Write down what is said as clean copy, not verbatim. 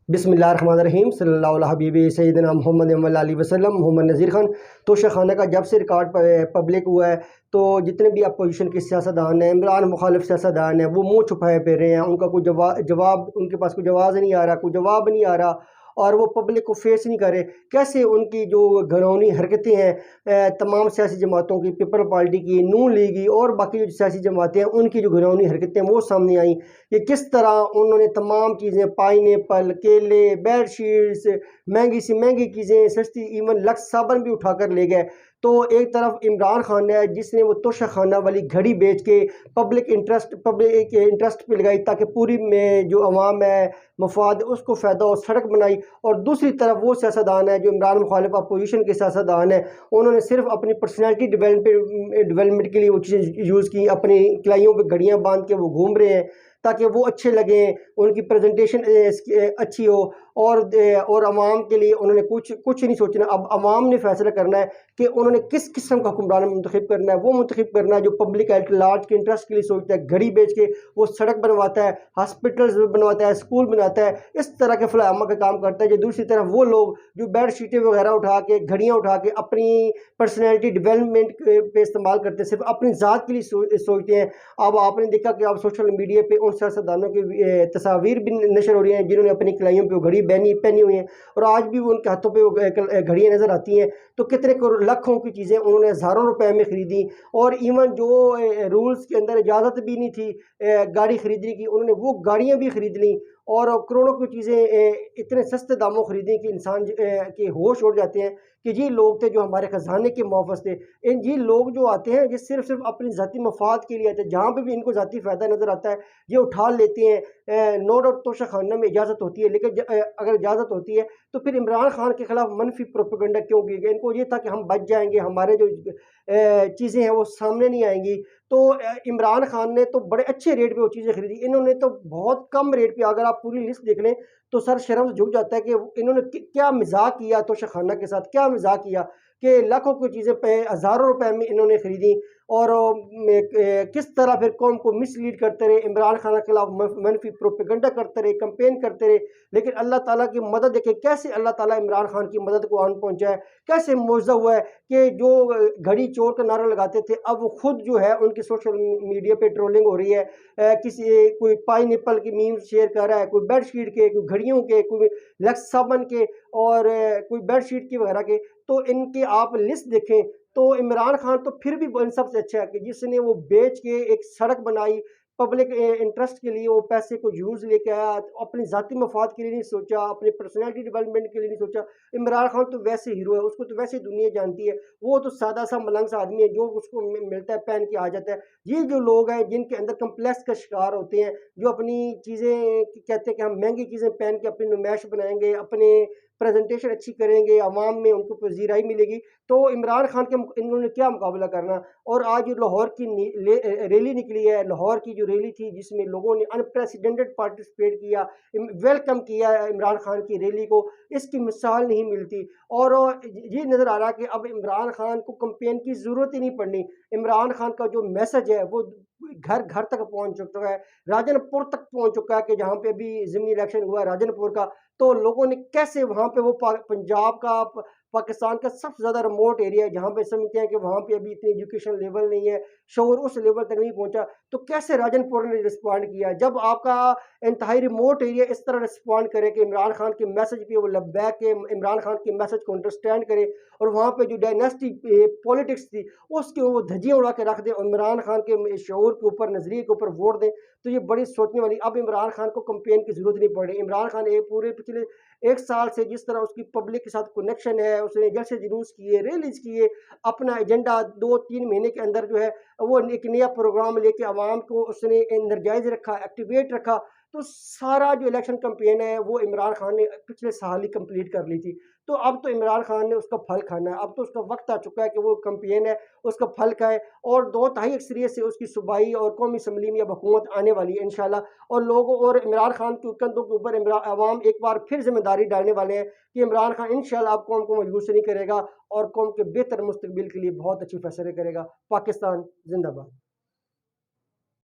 बिस्मिल्लाहिर्रहमानिर्रहीम सल्लल्लाहु अलैहि हबीबी सैयदना मोहम्मद अली वसल्लम। मोहम्मद नज़ीर खान। तोशा खाना का जब से रिकॉर्ड पब्लिक हुआ है तो जितने भी अपोजिशन के सियासतदान हैं, इमरान मुखालिफ सियासतदान हैं, वो मुँह छुपाए फिर रहे हैं। उनका कोई जवाब उनके पास कोई जवाब नहीं आ रहा, कोई जवाब नहीं आ रहा, और वो पब्लिक को फेस नहीं कर रहे। कैसे उनकी जो घिनौनी हरकतें हैं तमाम सियासी जमातों की, पीपल पार्टी की, नून लीग की और बाकी जो सियासी जमातें हैं, उनकी जो घिनौनी हरकतें वो सामने आई कि किस तरह उन्होंने तमाम चीज़ें, पाइनएप्पल, केले, बेडशीट्स, महंगी सी महंगी चीज़ें, सस्ती, इवन लक्स साबन भी उठाकर ले गए। तो एक तरफ इमरान खान है जिसने वो तोशा खाना वाली घड़ी बेच के पब्लिक इंटरेस्ट पे लगाई ताकि पूरी में जो अवाम है मफाद उसको फ़ायदा हो, सड़क बनाई। और दूसरी तरफ वो सियासतदान है जो इमरान मुखालिफ अपोजिशन के सियासतदान है, उन्होंने सिर्फ अपनी पर्सनैलिटी डेवलपमेंट के लिए वो चीज़ें यूज़ की। अपनी कलाइयों पर घड़ियाँ बांध के वो घूम रहे हैं ताकि वो अच्छे लगें, उनकी प्रेजेंटेशन अच्छी हो, और अवाम के लिए उन्होंने कुछ नहीं सोचना। अब अवाम ने फैसला करना है कि उन्होंने किस किस्म का हुक्मरान मुंतखब करना है। वो मुंतखब करना है जो पब्लिक एट लार्ज के इंटरेस्ट के लिए सोचता है। घड़ी बेच के वो सड़क बनवाता है, हॉस्पिटल्स बनवाता है, स्कूल बनाता है, इस तरह के फलाहमा का काम करता है। जो दूसरी तरफ वो लोग जो बेड शीटें वगैरह उठा के, घड़ियाँ उठा के अपनी पर्सनैलिटी डेवलपमेंट पे इस्तेमाल करते हैं, सिर्फ अपनी ज़ात के लिए सोचते हैं। अब आपने देखा कि अब सोशल मीडिया पे उन सियासतदानों की तस्वीर भी नशर हो रही हैं जिन्होंने अपनी कलाइयों पे घड़ी पहनी हुई हैं, और आज भी वो उनके हाथों पे वो घड़ियाँ नज़र आती हैं। तो कितने लाखों की चीज़ें उन्होंने हज़ारों रुपए में ख़रीदी, और इवन जो रूल्स के अंदर इजाज़त भी नहीं थी गाड़ी ख़रीदने की, उन्होंने वो गाड़ियाँ भी ख़रीद ली, और करोड़ों की चीज़ें इतने सस्ते दामों ख़रीदी कि इंसान के होश उड़ जाते हैं कि ये लोग थे जो हमारे ख़जाने के मुहफ़्फ़ज़ थे। ये लोग जो आते हैं ये सिर्फ अपनी ज़ाती मफाद के लिए आते हैं। जहाँ पे भी इनको ज़ाती फ़ायदा नज़र आता है ये उठा लेते हैं। नो डाउट तोशा खाना में इजाज़त होती है, लेकिन अगर इजाज़त होती है तो फिर इमरान खान के ख़िलाफ़ मनफी प्रोपेगेंडा क्यों किया गया? इनको ये था कि हम बच जाएंगे, हमारे जो चीज़ें हैं वो सामने नहीं आएंगी। तो इमरान खान ने तो बड़े अच्छे रेट पे वो चीज़ें खरीदी, इन्होंने तो बहुत कम रेट पे। अगर आप पूरी लिस्ट देख लें तो सर शर्म से झुक जाता है कि इन्होंने क्या मजाक किया तोशा खाना के साथ, क्या मजाक किया कि लाखों की चीज़ें पे हज़ारों रुपए में इन्होंने खरीदी, और किस तरह फिर कौम को मिसलीड करते रहे, इमरान खान के खिलाफ मनफी प्रोपेगेंडा करते रहे, कंपेन करते रहे। लेकिन अल्लाह ताला की मदद देखे कैसे अल्लाह ताला इमरान खान की मदद को आन पहुंचा है, कैसे मुआवजा हुआ है कि जो घड़ी चोर का नारा लगाते थे अब वो खुद जो है उनकी सोशल मीडिया पे ट्रोलिंग हो रही है। कोई पाइनएप्पल की मीम शेयर कर रहा है, कोई बेडशीट के, कोई घड़ियों के, कोई लक्स साबन के, और कोई बेडशीट की वगैरह के। तो इनकी आप लिस्ट देखें तो इमरान खान तो फिर भी इन सबसे अच्छा है कि जिसने वो बेच के एक सड़क बनाई, पब्लिक इंटरेस्ट के लिए वो पैसे को यूज़ लेके आया, अपनी ज़ाती मफाद के लिए नहीं सोचा, अपनी पर्सनैलिटी डेवलपमेंट के लिए नहीं सोचा। इमरान खान तो वैसे हीरो है, उसको तो वैसे दुनिया जानती है। वो तो सादा सा मलंग सा आदमी है, जो उसको मिलता है पहन के आ जाता है। ये जो लोग हैं जिनके अंदर कम्प्लेक्स का शिकार होते हैं, जो अपनी चीज़ें कहते हैं कि हम महंगी चीज़ें पहन के अपनी नुमाइश बनाएंगे, अपने प्रेजेंटेशन अच्छी करेंगे, अवाम में उनको पजीराई मिलेगी, तो इमरान खान के इन्होंने क्या मुकाबला करना। और आज जो लाहौर की रैली निकली है, लाहौर की जो रैली थी जिसमें लोगों ने अनप्रेसिडेंटेड पार्टिसिपेट किया, वेलकम किया इमरान खान की रैली को, इसकी मिसाल नहीं मिलती। और ये नज़र आ रहा है कि अब इमरान खान को कंपेन की ज़रूरत ही नहीं पड़नी। इमरान खान का जो मैसेज है वो घर घर तक पहुंच चुका है, राजनपुर तक पहुंच चुका है कि जहाँ पे अभी ज़िमनी इलेक्शन हुआ है राजनपुर का, तो लोगों ने कैसे वहाँ पे वो पंजाब का पाकिस्तान का सबसे ज़्यादा रिमोट एरिया है जहाँ पे समझते हैं कि वहाँ पे अभी इतनी एजुकेशन लेवल नहीं है, शोर उस लेवल तक नहीं पहुँचा, तो कैसे राजनपुर ने रिस्पॉन्ड किया। जब आपका इंतहाई रिमोट एरिया इस तरह रिस्पॉन्ड करे कि इमरान खान के मैसेज पे वो लब्बैक के इमरान खान के मैसेज को अंडरस्टैंड करे, और वहाँ पे जो डायनेस्टी पॉलिटिक्स थी उसके वो धज्जियाँ उड़ा के रख दे और इमरान खान के शोर के ऊपर, नज़रिए के ऊपर वोट दें, तो ये बड़ी सोचने वाली। अब इमरान खान को कंपेन की ज़रूरत नहीं पड़ रही। इमरान खान पूरे पिछले 1 साल से जिस तरह उसकी पब्लिक के साथ कनेक्शन है, उसने जलसे जुलूस किए, रैलीज किए, अपना एजेंडा 2-3 महीने के अंदर जो है वो एक नया प्रोग्राम लेके आवाम को उसने एनर्जाइज रखा, एक्टिवेट रखा। तो सारा जो इलेक्शन कैंपेन है वो इमरान खान ने पिछले साल ही कंप्लीट कर ली थी। तो अब तो इमरान खान ने उसका फल खाना है, अब तो उसका वक्त आ चुका है कि वो कैंपेन है उसका फल खाए, और 2 तिहाई अक्सरियत से उसकी सूबाई और कौमी असम्बली में अब हुकूमत आने वाली है इंशाल्लाह। और लोगों और इमरान खान के कंधों के ऊपर अवाम एक बार फिर जिम्मेदारी डालने वाले हैं कि इमरान खान इंशाल्लाह अब कौम को मजबूत नहीं करेगा और कौम के बेहतर मुस्तकबिल के लिए बहुत अच्छी फैसले करेगा। पाकिस्तान जिंदाबाद।